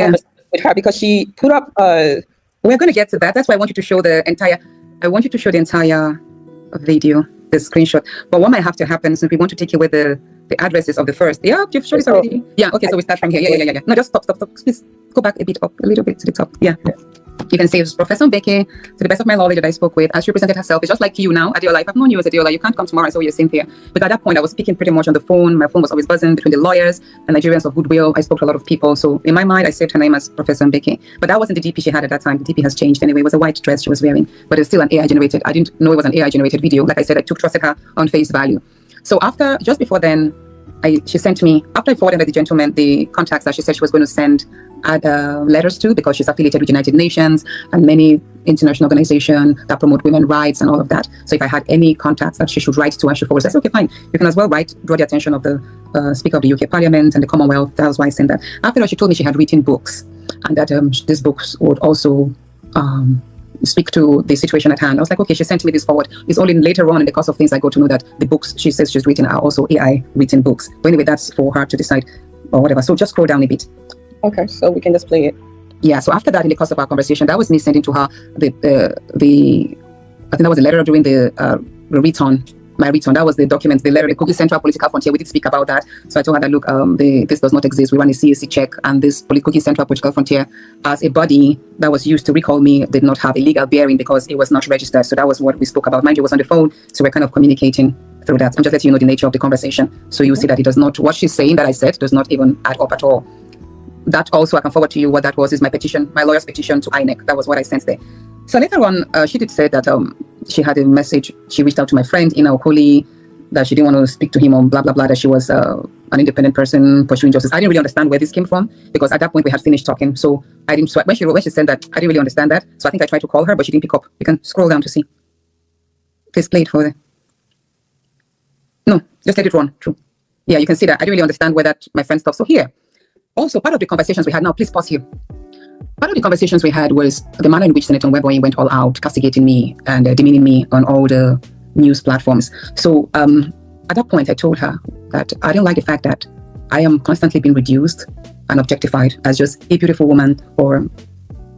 with her because she put up. We're going to get to that. That's why I want you to show the entire. I want you to show the entire video, the screenshot. But what might have to happen since we want to take away the addresses of the first. Yeah, you've showed this already. Yeah. Okay. So we start from here. Yeah. No, just stop. Please go back a bit up, a little bit to the top. Yeah. You can say, Professor Mbeke, to the best of my knowledge that I spoke with, as she presented herself, it's just like you now, Adeola. I've known you as Adeola. You can't come tomorrow and say you're Cynthia. But at that point, I was speaking pretty much on the phone. My phone was always buzzing between the lawyers and Nigerians of goodwill. I spoke to a lot of people. So in my mind, I saved her name as Professor Mbeke. But that wasn't the DP she had at that time. The DP has changed anyway. It was a white dress she was wearing, but it's still an AI generated. I didn't know it was an AI generated video. Like I said, I trusted her on face value. So just before then, she sent me, after I forwarded the gentleman the contacts that she said she was going to send letters to, because she's affiliated with United Nations and many international organizations that promote women's rights and all of that. So if I had any contacts that she should write to, I should forward. I said, okay, fine. You can as well draw the attention of the Speaker of the UK Parliament and the Commonwealth. That was why I sent that. After that, she told me she had written books and that these books would also speak to the situation at hand. I was like, okay, she sent me this forward. It's only later on in the course of things I go to know that the books she says she's written are also AI written books. But anyway, that's for her to decide or whatever. So just scroll down a bit. Okay, so we can just play it. Yeah, so after that, in the course of our conversation, that was me sending to her I think that was a letter during the return. My return, that was the document, the letter, the Cookie Central Political Frontier. We did speak about that. So I told her that, look, this does not exist. We want a CAC check, and this Cookie Central Political Frontier, as a body that was used to recall me, did not have a legal bearing because it was not registered. So that was what we spoke about. Mind you, it was on the phone, so we're kind of communicating through that. I'm just letting you know the nature of the conversation. So you see that it does not, what she's saying that I said does not even add up at all. That also, I can forward to you what that was, is my petition, my lawyer's petition to INEC. That was what I sent there. So later on, she did say that she had a message. She reached out to my friend in Okoli that she didn't want to speak to him on blah, blah, blah, that she was an independent person pursuing justice. I didn't really understand where this came from because at that point we had finished talking. So I didn't, when she said that, I didn't really understand that. So I think I tried to call her, but she didn't pick up. You can scroll down to see. Please play it for her. No, just let it run through. Yeah, you can see that. I didn't really understand where that my friend stuff. So here, also part of the conversations we had, now please pause here. Part of the conversations we had was the manner in which Senator Nweboyi went all out, castigating me and demeaning me on all the news platforms. So at that point, I told her that I didn't like the fact that I am constantly being reduced and objectified as just a beautiful woman or,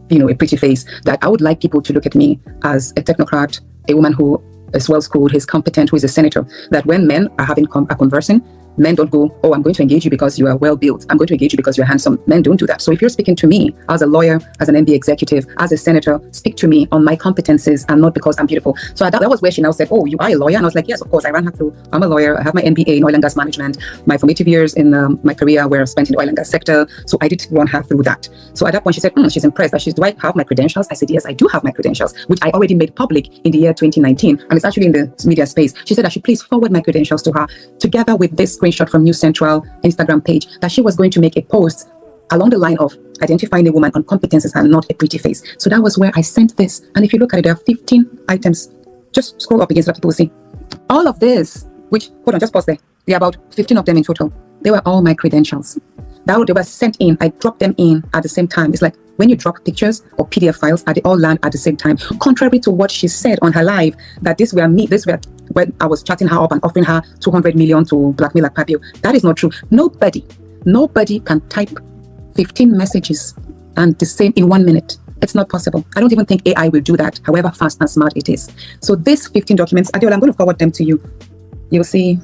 you know, a pretty face, that I would like people to look at me as a technocrat, a woman who is well-schooled, who is competent, who is a senator, that when men are having a conversing, men don't go, oh, I'm going to engage you because you are well-built. I'm going to engage you because you're handsome. Men don't do that. So if you're speaking to me as a lawyer, as an MBA executive, as a senator, speak to me on my competences and not because I'm beautiful. So that was where she now said, oh, you are a lawyer? And I was like, yes, of course. I ran her through. I'm a lawyer. I have my MBA in oil and gas management. My formative years in my career were spent in the oil and gas sector. So I did run her through that. So at that point, she said, she's impressed. Do I have my credentials? I said, yes, I do have my credentials, which I already made public in the year 2019. And it's actually in the media space. She said I should please forward my credentials to her, together with this screenshot from News Central Instagram page, that she was going to make a post along the line of identifying a woman on competences and not a pretty face. So that was where I sent this. And if you look at it, there are 15 items. Just scroll up again so that people will see. All of this, which, hold on, just pause there. There are about 15 of them in total. They were all my credentials. They were sent in. I dropped them in at the same time. It's like when you drop pictures or PDF files, they all land at the same time. Contrary to what she said on her live, that this were when I was chatting her up and offering her 200 million to blackmail like Papio. That is not true. Nobody can type 15 messages and the same in 1 minute. It's not possible. I don't even think AI will do that, however fast and smart it is. So these 15 documents, Adeola, I'm going to forward them to you. You'll see.